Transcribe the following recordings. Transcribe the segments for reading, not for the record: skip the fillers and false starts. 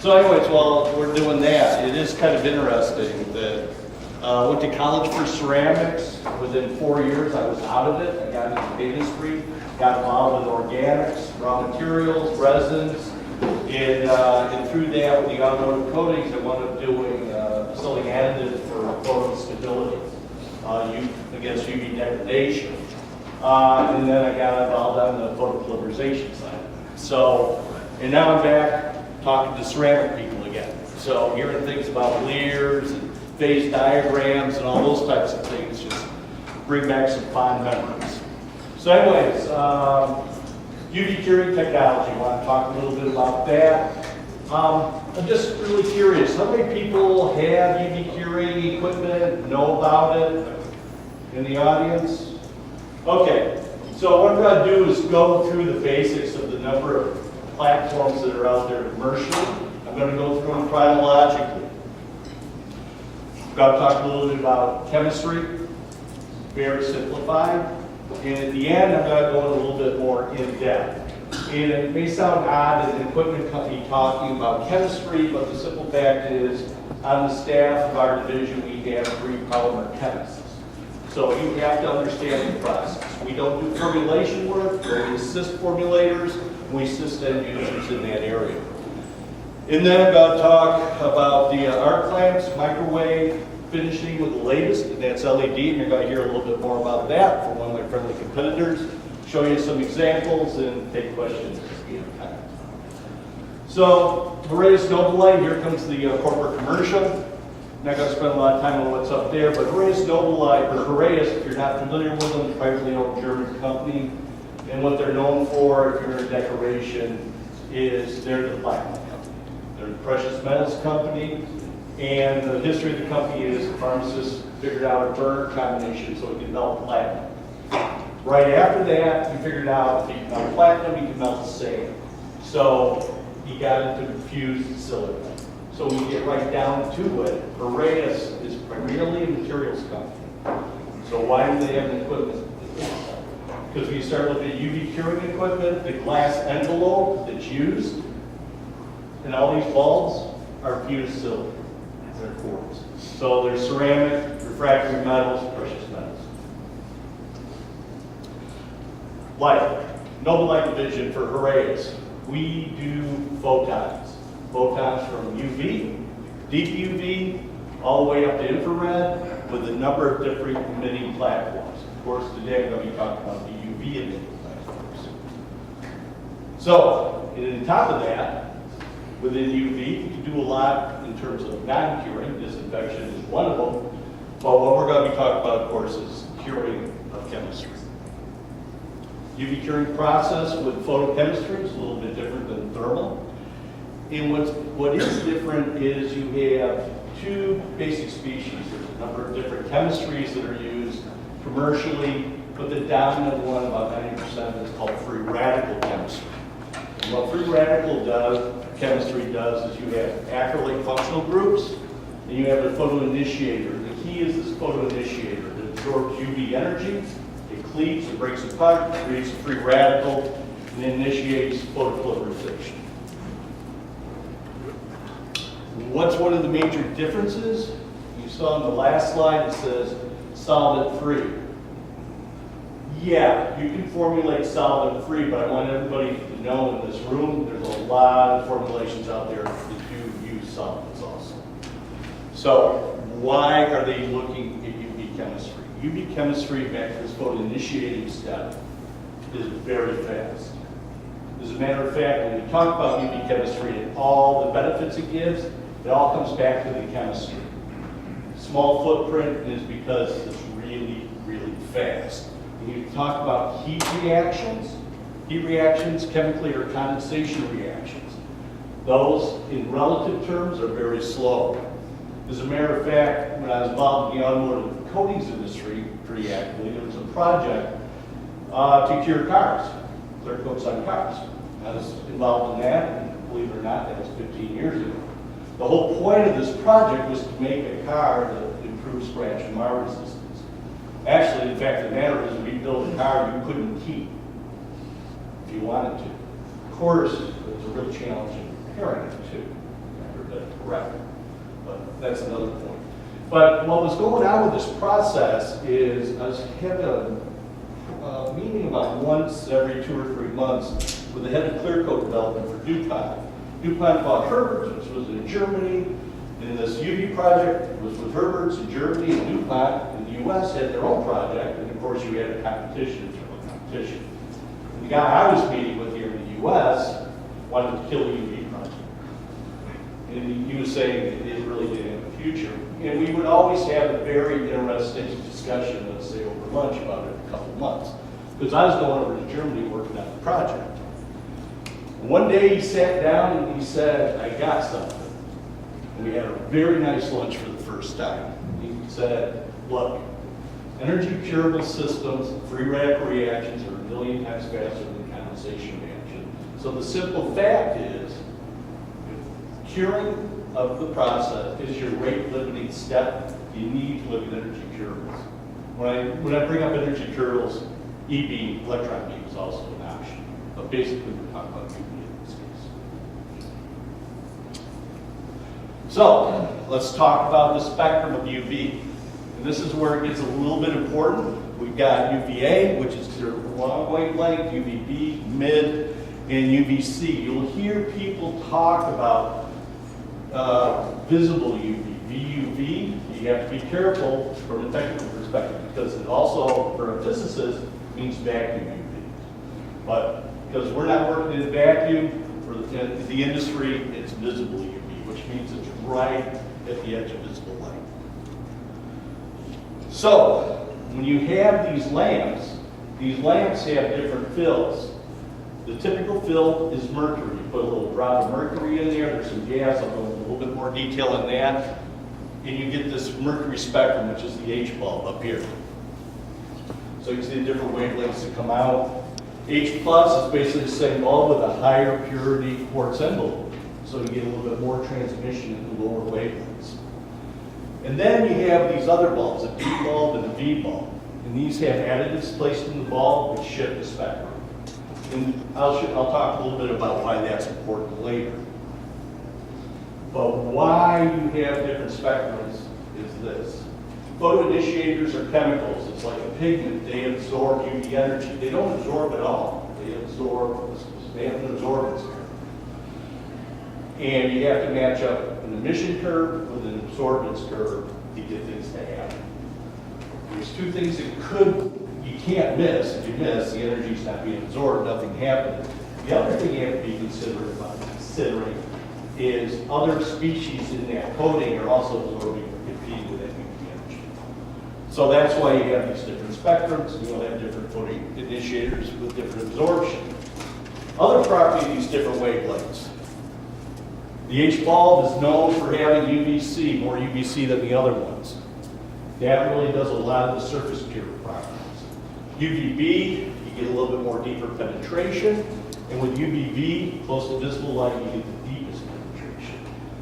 So anyways, while we're doing that, it is kind of interesting that went to college for ceramics. Within 4 years, I was out of it. I got into dentistry, got involved with organics, raw materials, resins, and through that with the automotive coatings, I wound up doing selling additives for photo stability against UV degradation. And then I got involved on the photopolymerization side. So, and now I'm back talking to ceramic people again. So hearing things about layers and phase diagrams and all those types of things just bring back some fond memories. So anyways, UV curing technology, I want to talk a little bit about that. I'm just really curious, how many people have UV curing equipment, know about it in the audience? Okay, so what I'm going to do is go through the basics of the number of platforms that are out there commercially. I'm going to go through them chronologically. I'm going to talk a little bit about chemistry, very simplified. And at the end, I'm going to go in a little bit more in depth. And it may sound odd as an equipment company talking about chemistry, but the simple fact is, on the staff of our division, we have 3 polymer chemists. So you have to understand the process. We don't do formulation work, but we assist formulators, and we assist end users in that area. And then I'm going to talk about the arc lamps, microwave, finishing with the latest, and that's LED, and you're going to hear a little bit more about that from one of my friendly competitors, show you some examples, and take questions as we have time. So, Heraeus Nobellight, here comes the corporate commercial. I'm not going to spend a lot of time on what's up there, but Heraeus Nobellight, or Heraeus, if you're not familiar with them, a privately owned German company, and what they're known for, if you're in decoration, is they're the platinum company. They're the precious metals company. And the history of the company is the pharmacists figured out a burner combination so it could melt platinum. Right after that, he figured out if you can melt platinum, you can melt sand. So he got into fused silicon. So when you get right down to it, Heraeus is primarily a materials company. So why do they have an equipment? Because when you start looking at UV curing equipment, the glass envelope that's used in all these bulbs are fused silicon. They're quartz. So they're ceramic, refractory metals, precious metals. Light, Nobellight division for Heraeus. We do photons. Photons from UV, deep UV, all the way up to infrared with a number of different emitting platforms. Of course, today I'm going to be talking about the UV emitting platforms. So, on top of that, within UV, you can do a lot in terms of non-curing. Disinfection is one of them. But what we're going to be talking about, of course, is curing of chemistry. UV curing process with photochemistry is a little bit different than thermal. And what is different is you have 2 basic species. There's a number of different chemistries that are used commercially, but the dominant one, about 90% of it, is called free radical chemistry. And what free radical chemistry does is you have acrylate functional groups, and you have a photoinitiator. The key is this photoinitiator. It absorbs UV energy, it cleaves, it breaks apart, it creates a free radical, and initiates photopolymerization. What's one of the major differences? You saw on the last slide, it says solvent-free. Yeah, you can formulate solvent-free, but I want everybody to know in this room, there's a lot of formulations out there that do use solvents also. So, why are they looking at UV chemistry? UV chemistry, back to this photoinitiating step, is very fast. As a matter of fact, when we talk about UV chemistry and all the benefits it gives, it all comes back to the chemistry. Small footprint is because it's really, really fast. When you talk about heat reactions chemically are condensation reactions. Those, in relative terms, are very slow. As a matter of fact, when I was involved in the automotive coatings industry pretty actively, there was a project to cure cars, clear coats on cars. I was involved in that, and believe it or not, that was 15 years ago. The whole point of this project was to make a car that improved scratch and mar resistance. Actually, the fact of the matter is, we built a car you couldn't keep if you wanted to. Of course, it was a real challenge in repairing it too. been correct. But that's another point. But what was going on with this process is I was having a meeting about once every 2 or 3 months with the head of clear coat development for DuPont. DuPont bought Herbert's, which was in Germany, and this UV project was with Herbert's in Germany, and DuPont in the US had their own project, and of course you had a competition, internal competition. And the guy I was meeting with here in the US wanted to kill the UV project. And he was saying it really didn't have a future. And we would always have a very interesting discussion, let's say over lunch, about it a couple of months. Because I was going over to Germany working on the project. One day he sat down and he said, I got something. And we had a very nice lunch for the first time. He said, look, energy curable systems, free radical reactions are 1 million times faster than condensation reaction. So the simple fact is, curing of the process is your rate limiting step. You need to look at energy curables. When I bring up energy curables, E-beam, electron beam is also an option. But basically we're talking about UV in this case. So let's talk about the spectrum of UV. And this is where it gets a little bit important. We've got UVA, which is your long wavelength, UVB, mid, and UVC. You'll hear people talk about visible UV, VUV. You have to be careful from a technical perspective because it also, for a physicist, means vacuum UV. But because we're not working in vacuum, for the industry, it's visible UV, which means it's right at the edge of visible light. So, when you have these lamps have different fills. The typical fill is mercury. You put a little drop of mercury in there, there's some gas, I'll go into a little bit more detail on that. And you get this mercury spectrum, which is the H bulb up here. So you see the different wavelengths that come out. H plus is basically the same bulb with a higher purity quartz envelope. So you get a little bit more transmission in the lower wavelengths. And then you have these other bulbs, a D bulb and a V bulb. And these have additives placed in the bulb which shift the spectrum. And I'll talk a little bit about why that's important later. But why you have different spectrums is this. Photoinitiators are chemicals. It's like a pigment. They absorb UV energy. They don't absorb at all. They have an absorbance curve. And you have to match up an emission curve with an absorbance curve to get things to happen. There's 2 things that you can't miss. If you miss, the energy's not being absorbed, nothing happening. The other thing you have to be considering is other species in that coating are also absorbing or competing with that UV energy. So that's why you have these different spectrums. You'll have different photoinitiators with different absorption. Other property of these different wavelengths. The H bulb is known for having UVC, more UVC than the other ones. That really does a lot of the surface pure properties. UVB, you get a little bit more deeper penetration, and with UVV, close to visible light, you get the deepest penetration.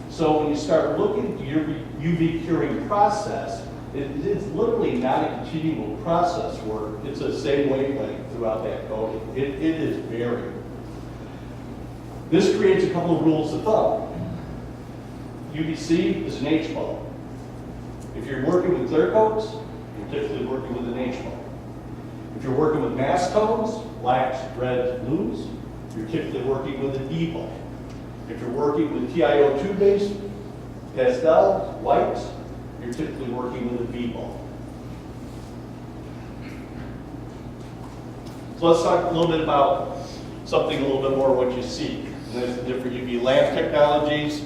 So when you start looking at your UV curing process, it is literally not a continual process where it's the same wavelength throughout that coating. It is varied. This creates a couple of rules of thumb. UVC is an H bulb. If you're working with clear coats, you're typically working with an H bulb. If you're working with mass tones, blacks, reds, blues, you're typically working with a D bulb. If you're working with TiO2 based pastels, whites, you're typically working with a V bulb. So let's talk a little bit about something a little bit more what you see. And there's the different UV lamp technologies.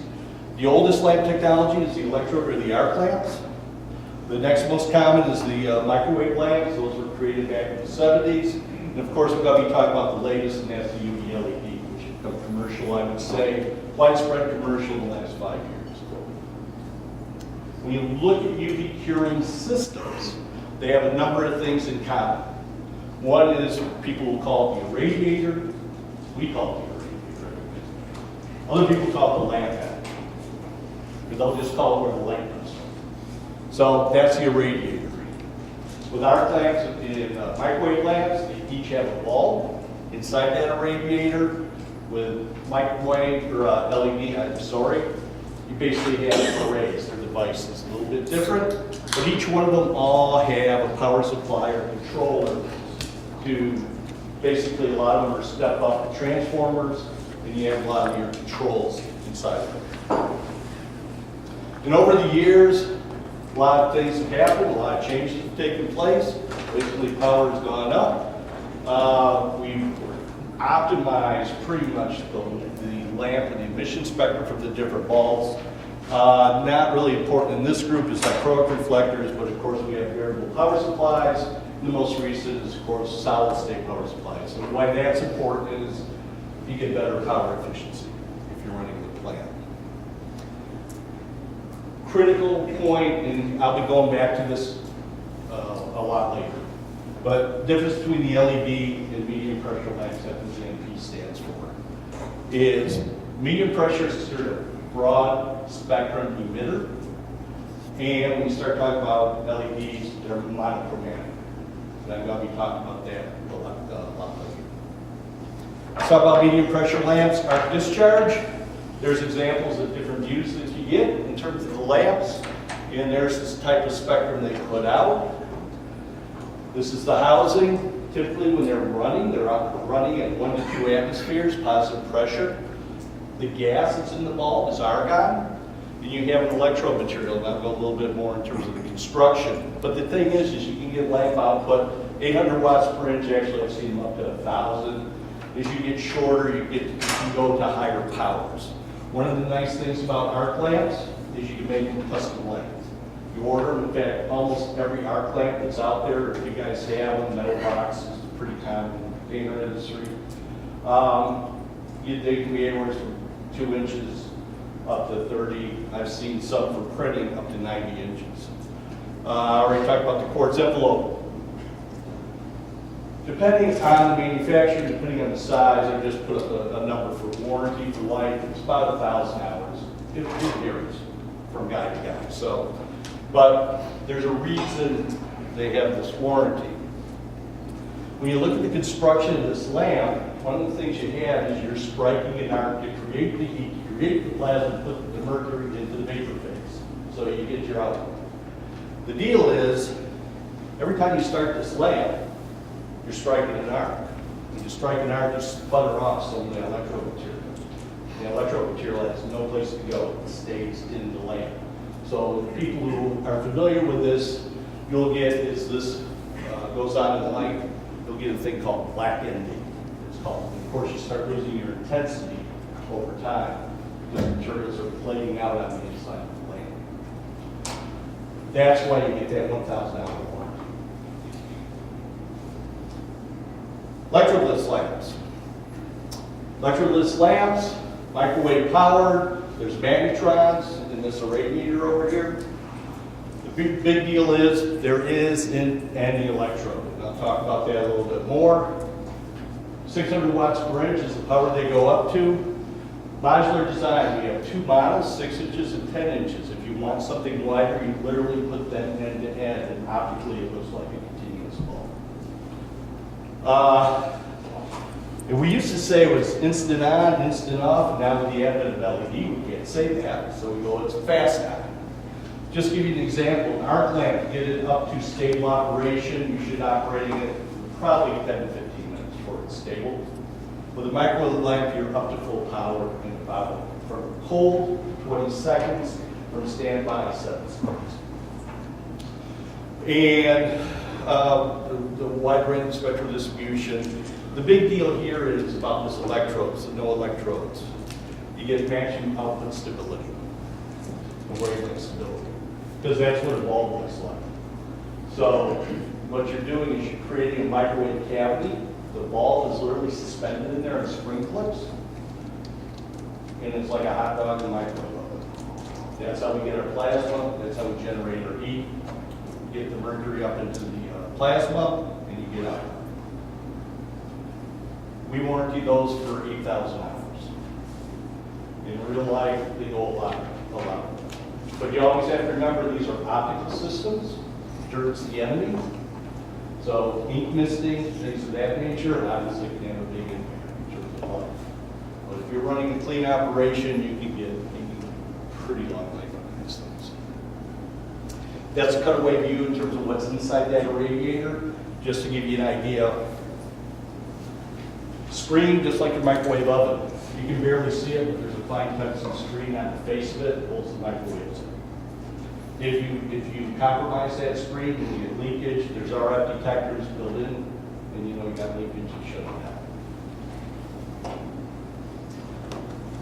The oldest lamp technology is the electrode or the arc lamps. The next most common is the microwave lamps. Those were created back in the 70s. And of course, we're going to be talking about the latest, and that's the UV LED, which has become commercial, I would say, widespread commercial in the last 5 years. When you look at UV curing systems, they have a number of things in common. One is people will call it the irradiator. We call it the irradiator. Other people call it the lamp head. But they'll just call it where the light comes from. So that's the irradiator. With arc lamps and microwave lamps, they each have a bulb inside that irradiator with microwave or LED, you basically have arrays, their devices, a little bit different, but each one of them all have a power supply or controller to basically a lot of them are step-up transformers, and you have a lot of your controls inside of it. And over the years, a lot of things have happened, a lot of changes have taken place. Basically, power has gone up. We've optimized pretty much the lamp and the emission spectrum from the different bulbs. Not really important in this group is dichroic reflectors, but of course we have variable power supplies. And the most recent is, of course, solid-state power supplies. And why that's important is you get better power efficiency if you're running the plant. Critical point, and I'll be going back to this a lot later, but the difference between the LED and medium pressure lamps that the ZMP stands for is medium pressure is considered a broad spectrum emitter, and when you start talking about LEDs, they're monochromatic. And I'm going to be talking about that a lot later. Let's talk about medium pressure lamps, arc discharge. There's examples of different views that you get in terms of the lamps, and there's this type of spectrum they put out. This is the housing. Typically when they're running at 1 to 2 atmospheres, positive pressure. The gas that's in the bulb is argon. And you have an electrode material, and I'll go a little bit more in terms of the construction. But the thing is you can get lamp output, 800 watts per inch, actually I've seen them up to 1,000. As you get shorter, you can go to higher powers. One of the nice things about arc lamps is you can make them custom length. You order them, in fact, almost every arc lamp that's out there, if you guys have them, metal box is pretty common in the painter industry. They can be anywhere from 2 inches up to 30. I've seen some for printing up to 90 inches. I already talked about the quartz envelope. Depending on the manufacturer, depending on the size, I just put up a number for warranty for life. It's about 1,000 hours. It varies from guy to guy. So, but there's a reason they have this warranty. When you look at the construction of this lamp, one of the things you have is you're striking an arc to create the heat, create the plasma, put the mercury into the vapor phase. So you get your output. The deal is, every time you start this lamp, you're striking an arc. When you strike an arc, you sputter off some of the electrode material. The electrode material has no place to go. It stays in the lamp. So people who are familiar with this, you'll get, as this goes on in the light, you'll get a thing called black ending. It's called. And of course, you start losing your intensity over time because the materials are flaking out on the inside of the lamp. That's why you get that 1,000 hour warranty. Electroless lamps. Electroless lamps, microwave powered. There's magnetrons in this array meter over here. The big deal is there is in any electrode. And I'll talk about that a little bit more. 600 watts per inch is the power they go up to. Modular design, we have 2 models, 6 inches and 10 inches. If you want something wider, you literally put them end to end, and optically it looks like a continuous bulb. And we used to say it was instant on, instant off, and now with the advent of LED, we can't say that, so we go, it's fast on. Just to give you an example, an arc lamp, to get it up to stable operation, you should operate it probably 10 to 15 minutes before it's stable. With a microwave lamp, you're up to full power in about, from cold, 20 seconds, from standby, 7 seconds. And the wide range of spectral distribution. The big deal here is about this electrodes, no electrodes. You get maximum output stability, wavelength stability, because that's what a bulb looks like. So what you're doing is you're creating a microwave cavity. The bulb is literally suspended in there in spring clips, and it's like a hot dog in the microwave oven. That's how we get our plasma. That's how we generate our heat. Get the mercury up into the plasma, and you get out. We warranty those for 8,000 hours. In real life, they go a lot. But you always have to remember these are optical systems. Dirt's the enemy. So ink misting, things of that nature, obviously can have a big impact in terms of life. But if you're running a clean operation, you can pretty long life on these things. That's a cutaway view in terms of what's inside that radiator, just to give you an idea. Screen, just like a microwave oven. You can barely see it, but there's a fine tungsten screen on the face of it that holds the microwaves in. If you compromise that screen and you get leakage, there's RF detectors built in, and you know you got leakage, you shut it down.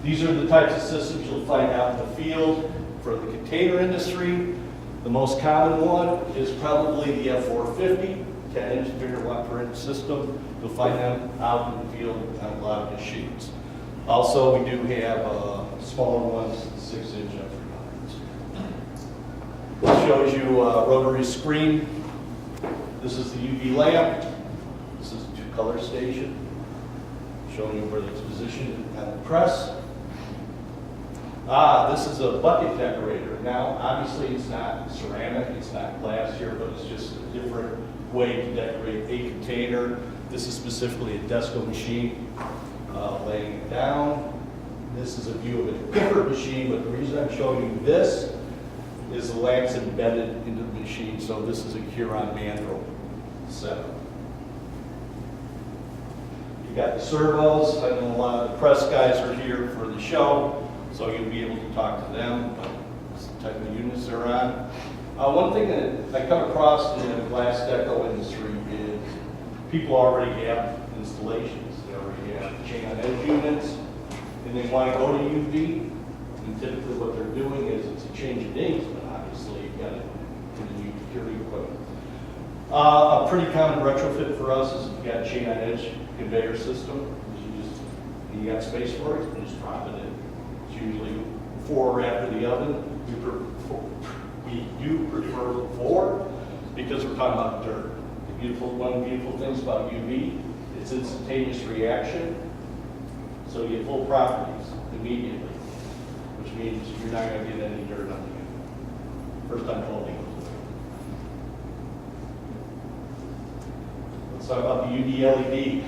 These are the types of systems you'll find out in the field. For the container industry, the most common one is probably the F450, 10-inch megawatt per inch system. You'll find them out in the field on a lot of machines. Also, we do have smaller ones, 6-inch F300s. This shows you a rotary screen. This is the UV lamp. This is a two-color station, showing you where it's positioned on the press. This is a bucket decorator. Now, obviously, it's not ceramic, it's not glass here, but it's just a different way to decorate a container. This is specifically a Desco machine, laying it down. This is a view of a different machine, but the reason I'm showing you this is the lamp's embedded into the machine, so this is a Huron mandrel setup. You got the servos. I know a lot of the press guys are here for the show, so you'll be able to talk to them, but this is the type of units they're on. One thing that I come across in the glass deco industry is people already have installations. They already have chain on edge units, and they want to go to UV. And typically what they're doing is it's a change of names, but obviously you've got to continue security equipment. A pretty common retrofit for us is you've got a chain on edge conveyor system. You got space for it, you just drop it in. It's usually before or after the oven. We do prefer before because we're talking about dirt. One beautiful thing about UV, it's instantaneous reaction, so you get full properties immediately, which means you're not going to get any dirt on you. First time holding it. Let's talk about the UV LED.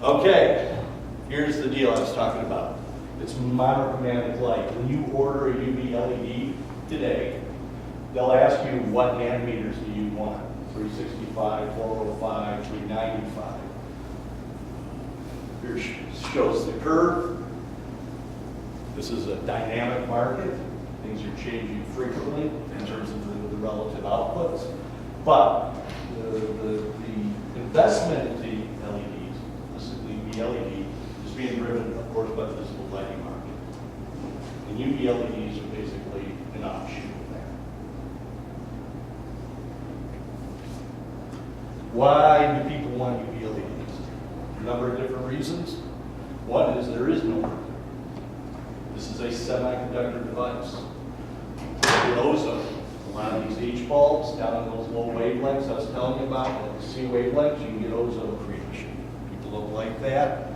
Okay, here's the deal I was talking about. It's monochromatic light. When you order a UV LED today, they'll ask you what nanometers do you want? 365, 405, 395. Here shows the curve. This is a dynamic market. Things are changing frequently in terms of the relative outputs. But the investment in the LEDs, specifically the LED, is being driven, of course, by the visible lighting market. And UV LEDs are basically an offshoot of that. Why do people want UV LEDs? A number of different reasons. One is there is no mercury. This is a semiconductor device. The ozone. A lot of these H bulbs down in those low wavelengths I was telling you about, the C wavelengths, you can get ozone creation. People don't like that.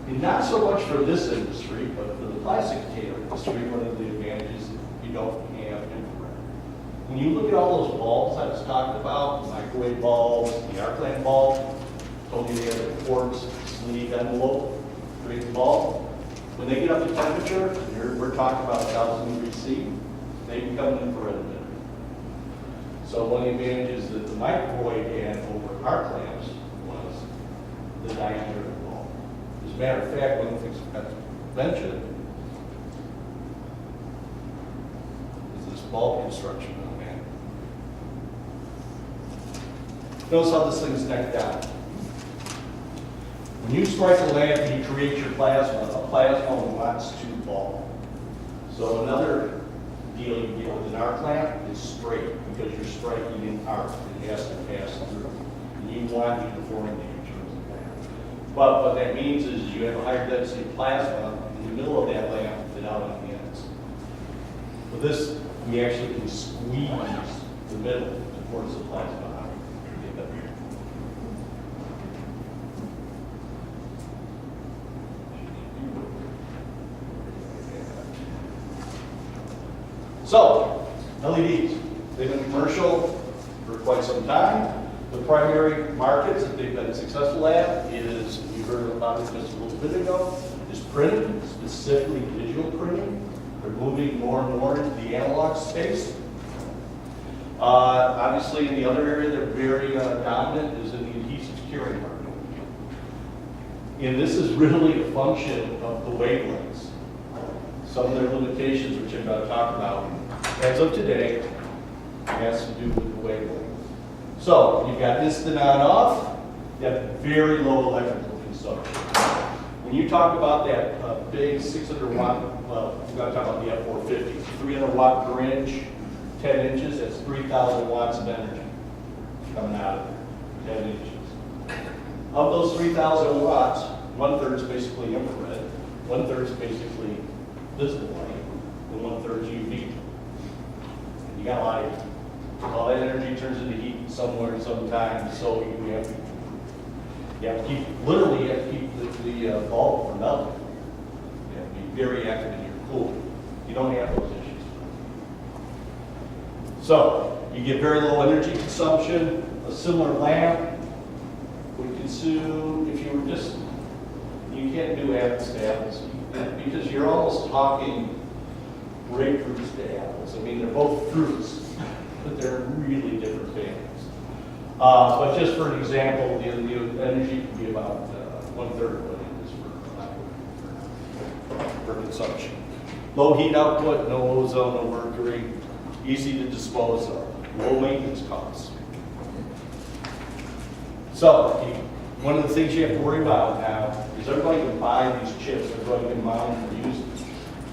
And not so much for this industry, but for the plastic container industry, one of the advantages is you don't have infrared. When you look at all those bulbs I was talking about, the microwave bulbs, the arc lamp bulb, told you they have a quartz sleeve envelope to create the bulb. When they get up to temperature, and we're talking about 1,000 degrees C, they become an infrared emitter. So one of the advantages that the microwave had over arc lamps was the diameter of the bulb. As a matter of fact, one of the things I forgot to mention is this bulb construction on that. Notice how this thing's necked down. When you strike a lamp and you create your plasma, a plasma wants to bulb. So another deal you get with an arc lamp is straight, because you're striking an arc and it has to pass through. And you want uniformity in terms of that. But what that means is you have a higher density plasma in the middle of that lamp than out on the ends. With this, we actually can squeeze the middle to force the plasma out. So, LEDs, they've been commercial for quite some time. The primary markets that they've been successful at is, you heard about it just a little bit ago, is printing, specifically digital printing. They're moving more and more into the analog space. Obviously, in the other area, they're very dominant is in the adhesive curing market. And this is really a function of the wavelengths. Some of their limitations, which I'm going to talk about, as of today, has to do with the wavelength. So, you've got instant on-off, you have very low electrical consumption. When you talk about that big 600 watt, well, we're going to talk about the F450, 300 watt per inch, 10 inches, that's 3,000 watts of energy coming out of there, 10 inches. Of those 3,000 watts, 1/3 is basically infrared, 1/3 is basically visible light, and 1/3 is UV. And you got light. All that energy turns into heat somewhere, sometime, so you have to keep, literally, you have to keep the bulb from melting. You have to be very active in your cooling. You don't have those issues. So, you get very low energy consumption. A similar lamp would consume, if you were just, you can't do apples to apples, because you're almost talking grapefruits to apples. I mean, they're both fruits, but they're really different families. But just for an example, the energy can be about 1/3 of what it is for consumption. Low heat output, no ozone, no mercury, easy to dispose of, low maintenance costs. So, one of the things you have to worry about now is everybody can buy these chips, everybody can mount them and use them.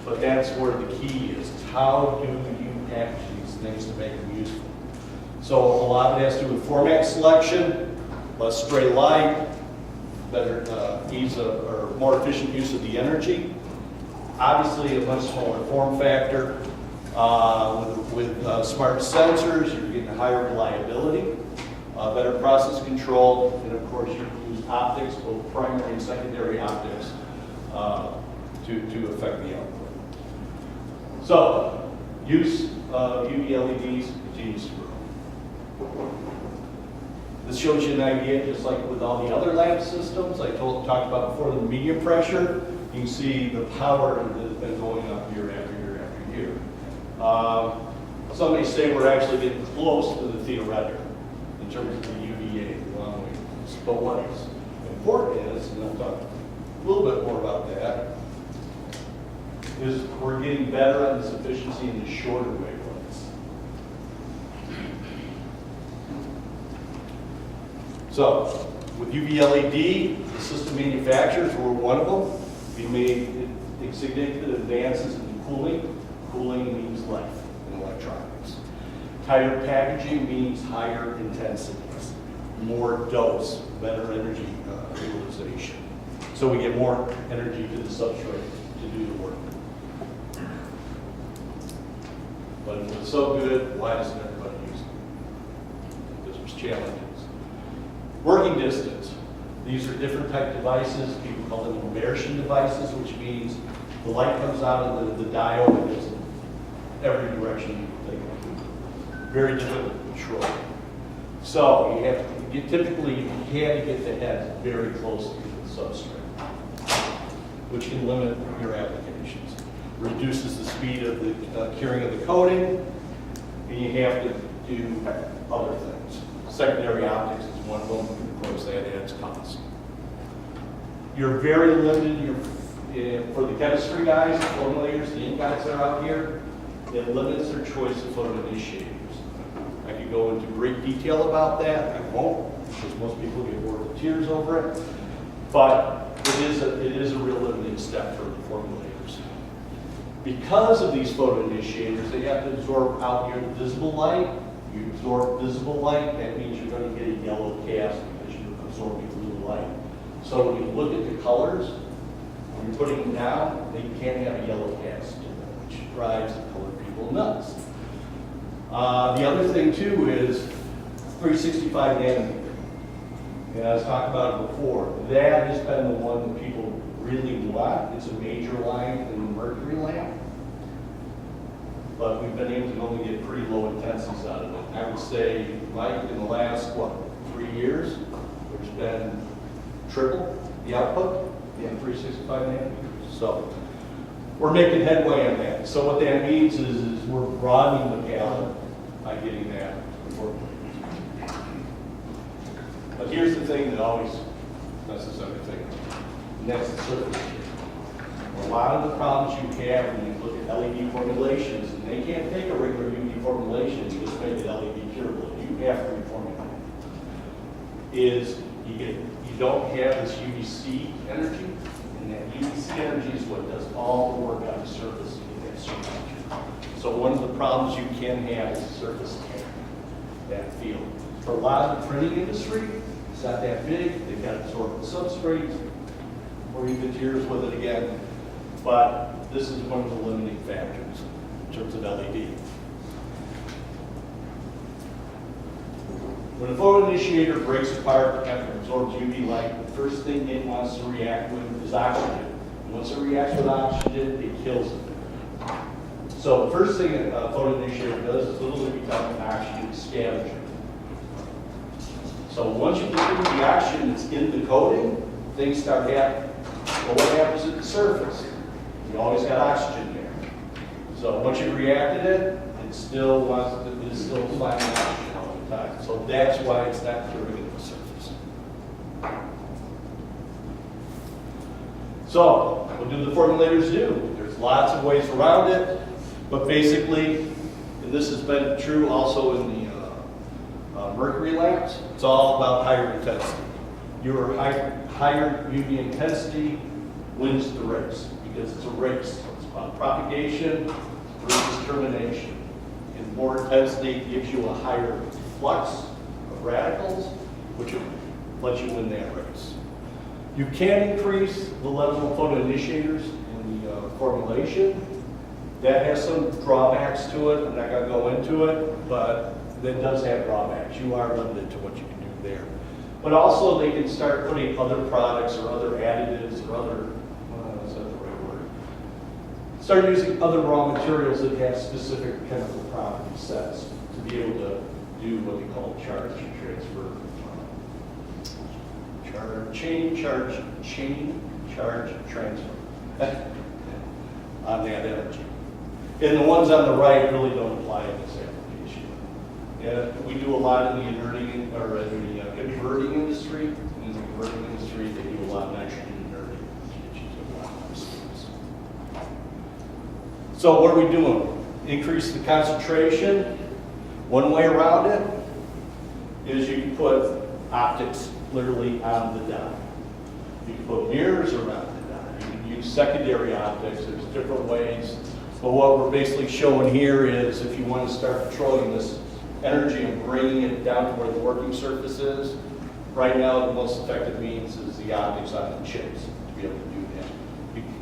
But that's where the key is how do you package these things to make them useful? So a lot of it has to do with format selection, less stray light, better or more efficient use of the energy. Obviously, a much smaller form factor. With smart sensors, you're getting higher reliability, better process control, and of course, you use optics, both primary and secondary optics, to affect the output. So, use of UV LEDs continues to grow. This shows you an idea, just like with all the other lamp systems I talked about before, the medium pressure. You can see the power that has been going up year after year after year. Some may say we're actually getting close to the theoretical in terms of the UVA, the long wavelengths. But what is important is, and I'll talk a little bit more about that, is we're getting better on this efficiency in the shorter wavelengths. So, with UV LED, the system manufacturers were one of them. We made significant advances in cooling. Cooling means life in electronics. Tighter packaging means higher intensities, more dose, better energy utilization. So we get more energy to the substrate to do the work. But if it's so good, why doesn't everybody use it? Because there's challenges. Working distance. These are different type devices. People call them immersion devices, which means the light comes out of the diode and goes in every direction you take it. Very difficult to control. So you typically had to get the head very close to the substrate, which can limit your applications. Reduces the speed of the curing of the coating, and you have to do other things. Secondary optics is one of them. Of course, that adds cost. You're very limited. For the chemistry guys, the formulators, the ink guys that are out here, it limits their choice of photoinitiators. I could go into great detail about that. I won't, because most people get bored with tears over it. But it is a real limiting step for the formulators. Because of these photoinitiators, they have to absorb out your visible light. You absorb visible light, that means you're going to get a yellow cast because you're absorbing blue light. So when you look at the colors, when you're putting them down, they can't have a yellow cast to them, which drives the colored people nuts. The other thing too is 365 nanometer. And I was talking about it before. That has been the one that people really want. It's a major line in the mercury lamp. But we've been able to only get pretty low intensities out of it. I would say, like in the last, 3 years, there's been triple the output in 365 nanometers. So we're making headway on that. So what that means is we're broadening the palette by getting that. But here's the thing that always messes everything up, and that's the surface area. A lot of the problems you have when you look at LED formulations, and they can't take a regular UV formulation and just make it LED curable. You have to reformulate. Is you don't have this UVC energy, and that UVC energy is what does all the work on the surface to get that surface. So one of the problems you can have is surface tension, that field. For a lot of the printing industry, it's not that big. They've got absorbent substrates, or even tears with it again. But this is one of the limiting factors in terms of LED. When a photoinitiator breaks apart after it absorbs UV light, the first thing it wants to react with is oxygen. And once it reacts with oxygen, it kills it. So the first thing a photoinitiator does is literally become an oxygen scavenger. So once you get rid of the oxygen that's in the coating, things start happening. Well, what happens at the surface? You always got oxygen there. So once you reacted it, it still finding oxygen all the time. So that's why it's not curing at the surface. So what do the formulators do? There's lots of ways around it, but basically, and this has been true also in the mercury labs, it's all about higher intensity. Your higher UV intensity wins the race, because it's a race. It's about propagation versus termination. And more intensity gives you a higher flux of radicals, which lets you win that race. You can increase the level of photoinitiators in the formulation. That has some drawbacks to it. I'm not going to go into it, but that does have drawbacks. You are limited to what you can do there. But also they can start putting other products or other additives or other, is that the right word? Start using other raw materials that have specific chemical property sets to be able to do what we call charge transfer. Chain charge transfer on that energy. And the ones on the right really don't apply in this application. Yeah, we do a lot in the inverting or in the converting industry. In the converting industry, they do a lot of nitrogen inverting, which is a lot of students. So what are we doing? Increase the concentration. One way around it is you can put optics literally on the dot. You can put mirrors around the dot. You can use secondary optics. There's different ways. But what we're basically showing here is if you want to start controlling this energy and bringing it down to where the working surface is, right now the most effective means is the optics on the chips to be able to do that.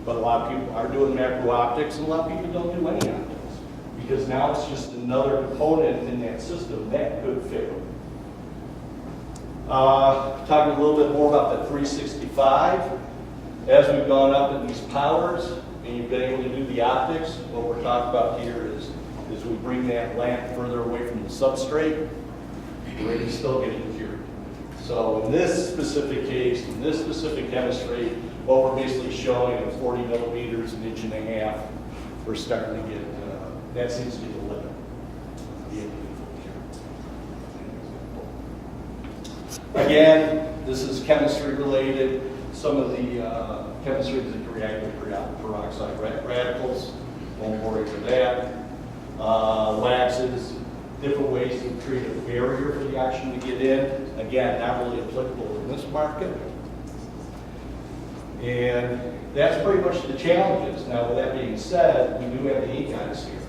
But a lot of people are doing macro optics, and a lot of people don't do any optics because now it's just another component in that system that could fail. Talking a little bit more about the 365. As we've gone up in these powers and you've been able to do the optics, what we're talking about here is we bring that lamp further away from the substrate, where it's still getting cured. So in this specific case, in this specific chemistry, what we're basically showing at 40 millimeters, an inch and a half, we're starting to get, that seems to be the limit. Again, this is chemistry related. Some of the chemistries that can react with peroxide radicals, won't worry into that. Waxes, different ways to create a barrier for the oxygen to get in. Again, not really applicable in this market. And that's pretty much the challenges. Now, with that being said, we do have the ink guys here.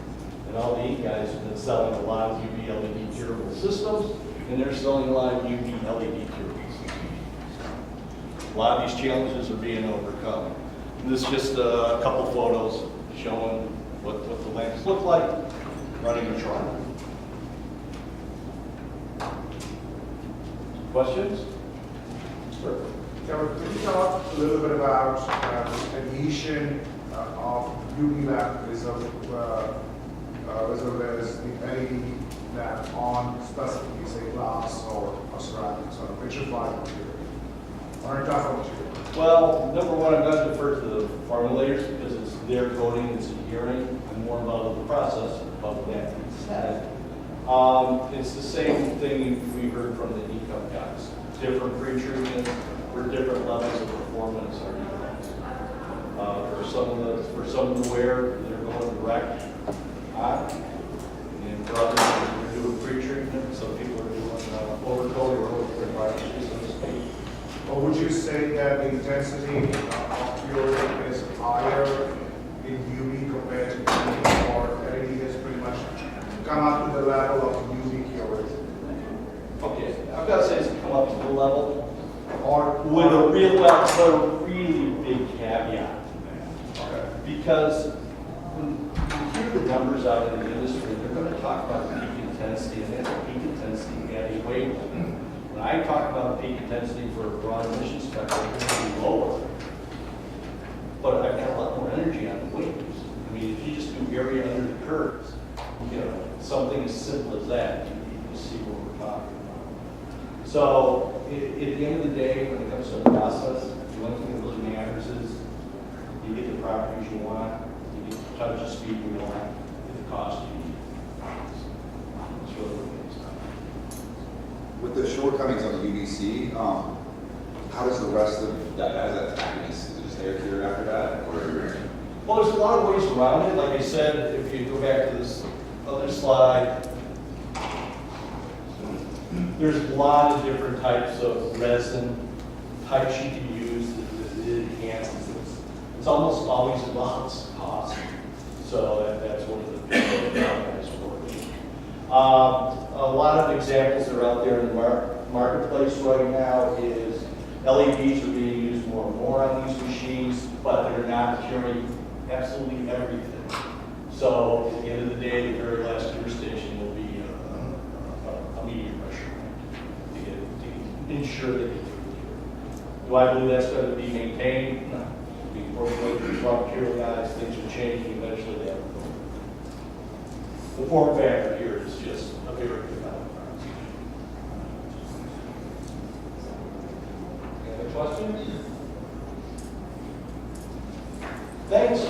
And all the ink guys have been selling a lot of UV LED curable systems, and they're selling a lot of UV LED curable systems. A lot of these challenges are being overcome. And this is just a couple photos showing what the lamps look like running a trial. Questions? Sure. Kevin, could you talk a little bit about adhesion of UV lamp reservoirs, the LED lamp on specifically, say, glass or ceramics or vitrified material, or a tougher material? Well, number one, I'm going to defer to the formulators because it's their coding, it's a hearing, and more about the process, but that being said, it's the same thing we heard from the ECUP guys. Different pre-treatment for different levels of performance are utilized. For some of the wear, they're going direct on, and for others, they're doing pre-treatment. Some people are doing overcoat or over-varnishes, so to speak. Or would you say that the intensity of curing is higher in UV compared to LED, or LED has pretty much come up to the level of UV curing? Okay, I've got to say it's come up to the level, Or with a really big caveat to that. Okay. Because when you hear the numbers out in the industry, they're going to talk about peak intensity, and that's peak intensity at a wavelength. When I talk about peak intensity for a broad emission spectrum, it's going to be lower. But I've got a lot more energy on the waves. I mean, if you just do area under the curves, you know, something as simple as that, you see what we're talking about. So, at the end of the day, when it comes to the process, the only thing that really matters is you get the properties you want, you get the touch of speed you want, at the cost you need. It's really what it is. With the shortcomings on the UVC, how does the rest of that, how does that happiness, is it just air clear after that? Or? Well, there's a lot of ways around it. Like I said, if you go back to this other slide, there's a lot of different types of resin types you can use that it enhances this. It's almost always about cost. So that's one of the big drawbacks for it. A lot of examples that are out there in the marketplace right now is LEDs are being used more and more on these machines, but they're not carrying absolutely everything. So at the end of the day, the very last gear station will be a medium pressure to ensure that it's through. Do I believe that's going to be maintained? No. We work with raw material guys, things are changing, eventually they have to go. The form factor here is just a very good balance. Any other questions? Thanks.